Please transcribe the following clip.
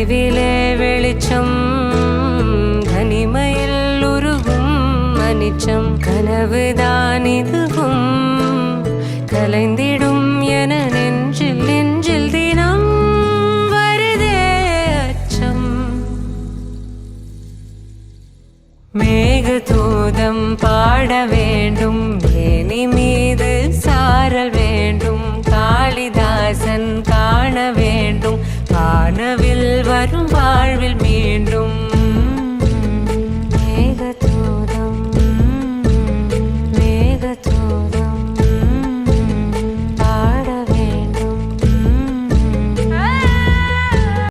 தொலைவிலே வெளிச்சம் தனிமையில் உருகும் அனிச்சம் கனவுதான் இதுவும் கலைந்திடும் என நெஞ்சில் நெஞ்சில் தினம் வருதே அச்சம். மேகதூதம் பாட வேண்டும் மேனி மீது சாரல் வேண்டும் காளிதாசன் காண வேண்டும் வானவில் வரும்